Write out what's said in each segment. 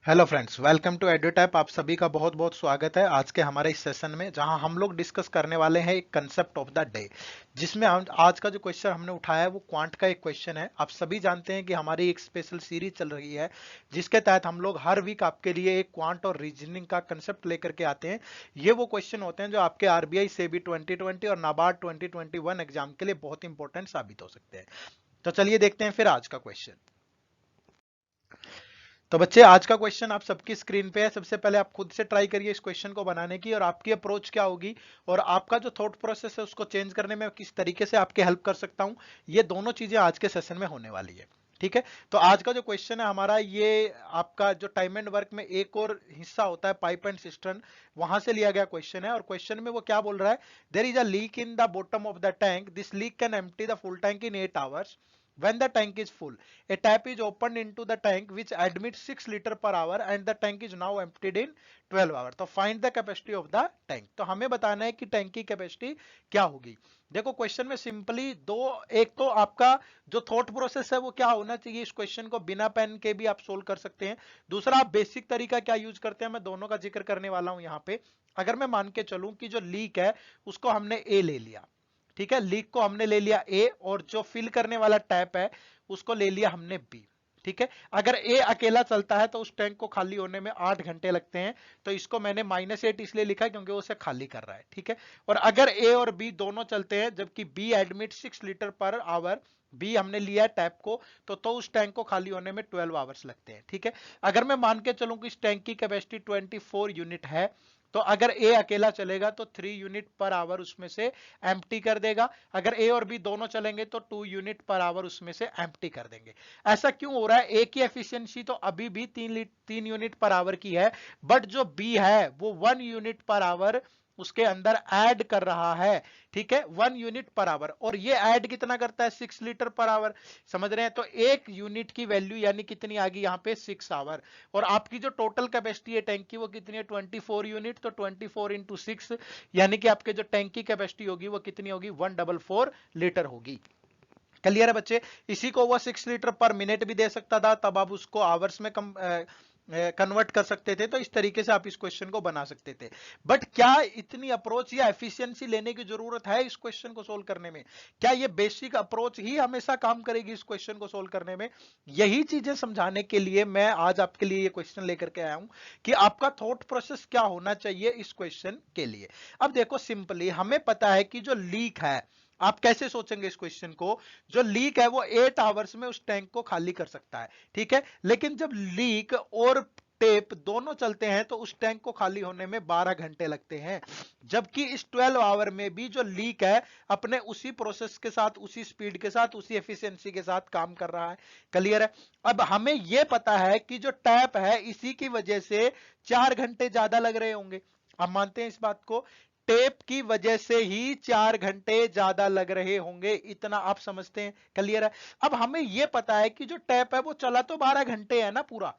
Hello friends, welcome to Edutap. आप सभी का बहुत बहुत स्वागत है आज के हमारे इस सेशन में, जहां हम लोग डिस्कस करने वाले हैं एक कंसेप्ट ऑफ द डे, जिसमें हम आज का जो क्वेश्चन हमने उठाया है वो क्वांट का एक क्वेश्चन है। आप सभी जानते हैं कि हमारी एक स्पेशल सीरीज चल रही है जिसके तहत हम लोग हर वीक आपके लिए एक क्वांट और रीजनिंग का कंसेप्ट लेकर के आते हैं। ये वो क्वेश्चन होते हैं जो आपके आरबीआई सेबी 2020 और नाबार्ड 2021 एग्जाम के लिए बहुत इंपॉर्टेंट साबित हो सकते हैं। तो चलिए देखते हैं फिर आज का क्वेश्चन। तो बच्चे, आज का क्वेश्चन आप सबकी स्क्रीन पे है। सबसे पहले आप खुद से ट्राई करिए इस क्वेश्चन को बनाने की, और आपकी अप्रोच क्या होगी और आपका जो थॉट प्रोसेस है उसको चेंज करने में किस तरीके से आपके हेल्प कर सकता हूं। ये दोनों चीजें आज के सेशन में होने वाली है। ठीक है, तो आज का जो क्वेश्चन है हमारा, ये आपका जो टाइम एंड वर्क में एक और हिस्सा होता है पाइप एंड सिस्टर्न, वहां से लिया गया क्वेश्चन है। और क्वेश्चन में वो क्या बोल रहा है, there is a leak in the bottom of the tank, this leak can empty the full tank in 8 hours. When the tank is full, a tap is opened into the tank which admits 6 liter per hour and the tank is now emptied in 12 hours. तो find the capacity of the tank. तो हमें बताना है कि tank की capacity क्या होगी। देखो, क्वेश्चन में सिंपली दो, एक तो आपका जो थॉट प्रोसेस है वो क्या होना चाहिए, इस क्वेश्चन को बिना पेन के भी आप सोल्व कर सकते हैं। दूसरा, आप बेसिक तरीका क्या यूज करते हैं, मैं दोनों का जिक्र करने वाला हूं यहाँ पे। अगर मैं मान के चलूं कि जो लीक है उसको हमने ए ले लिया, ठीक है, लीक को हमने ले लिया ए, और जो फिल करने वाला टैप है उसको ले लिया हमने बी। ठीक है, अगर ए अकेला चलता है तो उस टैंक को खाली होने में 8 घंटे लगते हैं। तो इसको मैंने -8 इसलिए लिखा है क्योंकि वो उसे खाली कर रहा है। ठीक है, और अगर ए और बी दोनों चलते हैं जबकि B admit 6 litre per hour, B हमने लिया टैप को, तो उस टैंक को खाली होने में 12 आवर्स लगते हैं। ठीक है, अगर मैं मान के चलूं कि इस टैंक की कैपेसिटी 24 यूनिट है, तो अगर ए अकेला चलेगा तो 3 यूनिट पर आवर उसमें से एम्प्टी कर देगा। अगर ए और बी दोनों चलेंगे तो 2 यूनिट पर आवर उसमें से एम्प्टी कर देंगे। ऐसा क्यों हो रहा है, ए की एफिशिएंसी तो अभी भी 3 यूनिट पर आवर की है, बट जो बी है वो 1 यूनिट पर आवर उसके अंदर ऐड कर रहा है। ठीक है, 1 यूनिट पर आवर, और ये ऐड कितना करता है, 6 लीटर पर आवर। समझ रहे हैं, तो 1 यूनिट की वैल्यू यानी कितनी आ गई यहाँ पे, 6 आवर। और आपकी जो टोटल कैपेसिटी है टैंक की वो कितनी है, 24 यूनिट, तो 24 × 6 यानी कि आपके जो टैंक की कैपेसिटी होगी वो कितनी होगी, 144 लीटर होगी। क्लियर है बच्चे। इसी को वो 6 लीटर पर मिनट भी दे सकता था, तब आप उसको आवर्स में कम कन्वर्ट कर सकते थे। तो इस तरीके से आप इस क्वेश्चन को बना सकते थे। बट क्या इतनी अप्रोच या एफिशिएंसी लेने की जरूरत है इस क्वेश्चन को सोल्व करने में? क्या ये बेसिक अप्रोच ही हमेशा काम करेगी इस क्वेश्चन को सोल्व करने में? यही चीजें समझाने के लिए मैं आज आपके लिए ये क्वेश्चन लेकर के आया हूं कि आपका थॉट प्रोसेस क्या होना चाहिए इस क्वेश्चन के लिए। अब देखो, सिंपली हमें पता है कि जो लीक है, आप कैसे सोचेंगे इस क्वेश्चन को, जो लीक है वो 8 आवर्स में उस टैंक को खाली कर सकता है। ठीक है, लेकिन जब लीक और टेप दोनों चलते हैं तो उस टैंक को खाली होने में 12 घंटे लगते हैं। जबकि इस 12 आवर में भी जो लीक है अपने उसी प्रोसेस के साथ, उसी स्पीड के साथ, उसी एफिशिएंसी के साथ काम कर रहा है। क्लियर है। अब हमें यह पता है कि जो टैप है इसी की वजह से 4 घंटे ज्यादा लग रहे होंगे। आप मानते हैं इस बात को, टेप की वजह से ही 4 घंटे ज्यादा लग रहे होंगे, इतना आप समझते हैं। क्लियर है। अब हमें यह पता है कि जो टैप है वो चला तो 12 घंटे है ना पूरा।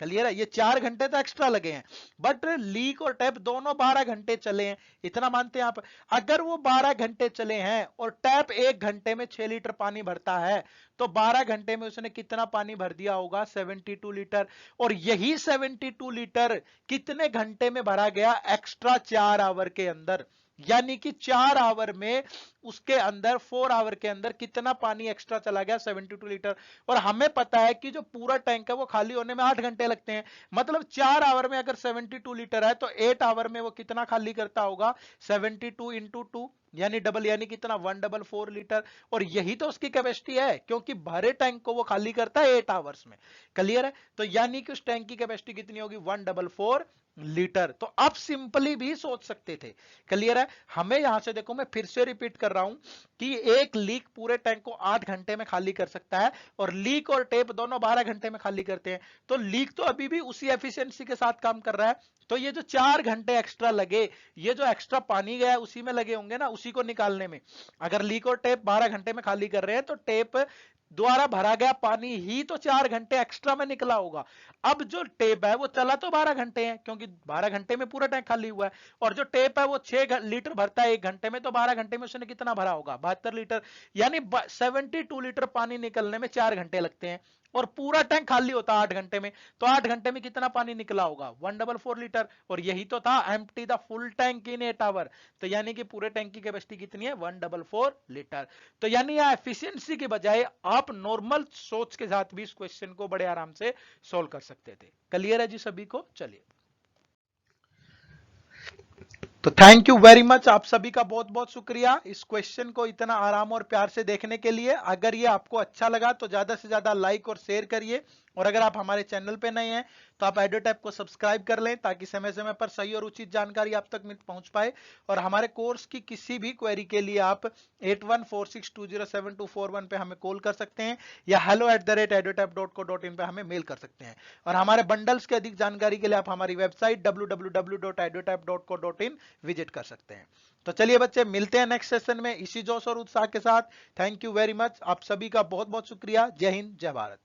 क्लियर है, ये 4 घंटे तो एक्स्ट्रा लगे हैं, बट लीक और टैप दोनों 12 घंटे चले हैं, इतना मानते हैं आप। अगर वो 12 घंटे चले हैं और टैप 1 घंटे में 6 लीटर पानी भरता है, तो 12 घंटे में उसने कितना पानी भर दिया होगा, 72 लीटर। और यही 72 लीटर कितने घंटे में भरा गया, एक्स्ट्रा 4 आवर के अंदर। यानी कि 4 आवर में उसके अंदर, 4 आवर के अंदर कितना पानी एक्स्ट्रा चला गया, 72 लीटर। और हमें पता है कि जो पूरा टैंक है वो खाली होने में 8 घंटे लगते हैं। मतलब 4 आवर में अगर 72 लीटर है तो 8 आवर में वो कितना खाली करता होगा, 72 × 2 यानी डबल, यानी कितना, 144 लीटर। और यही तो उसकी कैपेसिटी है, क्योंकि भरे टैंक को वो खाली करता है 8 आवर्स में। क्लियर है, तो यानी कि उस टैंक की कैपेसिटी कितनी होगी, 144 लीटर। तो आप सिंपली भी सोच सकते थे। क्लियर है। हमें यहां से देखो, मैं फिर से रिपीट कर रहा हूं कि एक लीक पूरे टैंक को 8 घंटे में खाली कर सकता है, और लीक और टेप दोनों 12 घंटे में खाली करते हैं। तो लीक तो अभी भी उसी एफिशिएंसी के साथ काम कर रहा है। तो ये जो 4 घंटे एक्स्ट्रा लगे, ये जो एक्स्ट्रा पानी गया उसी में लगे होंगे ना, उसी को निकालने में। अगर लीक और टेप 12 घंटे में खाली कर रहे हैं तो टेप द्वारा भरा गया पानी ही तो 4 घंटे एक्स्ट्रा में निकला होगा। अब जो टेप है वो चला तो 12 घंटे है, क्योंकि 12 घंटे में पूरा टैंक खाली हुआ है। और जो टेप है वो 6 लीटर भरता है 1 घंटे में, तो 12 घंटे में उसने कितना भरा होगा, 72 लीटर। यानी 72 लीटर पानी निकलने में 4 घंटे लगते हैं। और पूरा टैंक खाली होता 8 घंटे में, तो 8 घंटे में कितना पानी निकला होगा 144 लीटर, और यही तो था empty the full tank in 8 hour, तो यानी कि पूरे टैंक की कैपेसिटी कितनी है 144 लीटर। तो यानी यह एफिशिएंसी के बजाय आप नॉर्मल सोच के साथ भी इस क्वेश्चन को बड़े आराम से सोल्व कर सकते थे। क्लियर है जी सभी को? चलिए, तो थैंक यू वेरी मच, आप सभी का बहुत बहुत शुक्रिया इस क्वेश्चन को इतना आराम और प्यार से देखने के लिए। अगर ये आपको अच्छा लगा तो ज्यादा से ज्यादा लाइक और शेयर करिए, और अगर आप हमारे चैनल पे नए हैं तो आप एडोटैप को सब्सक्राइब कर लें ताकि समय समय पर सही और उचित जानकारी आप तक पहुंच पाए। और हमारे कोर्स की किसी भी क्वेरी के लिए आप 8146207241 पे हमें कॉल कर सकते हैं, या hello@edotap.co.in पे हमें मेल कर सकते हैं। और हमारे बंडल्स की अधिक जानकारी के लिए आप हमारी वेबसाइट www.edotap.co.in विजिट कर सकते हैं। तो चलिए बच्चे, मिलते हैं नेक्स्ट सेशन में इसी जोश और उत्साह के साथ। थैंक यू वेरी मच, आप सभी का बहुत बहुत शुक्रिया। जय हिंद, जय भारत।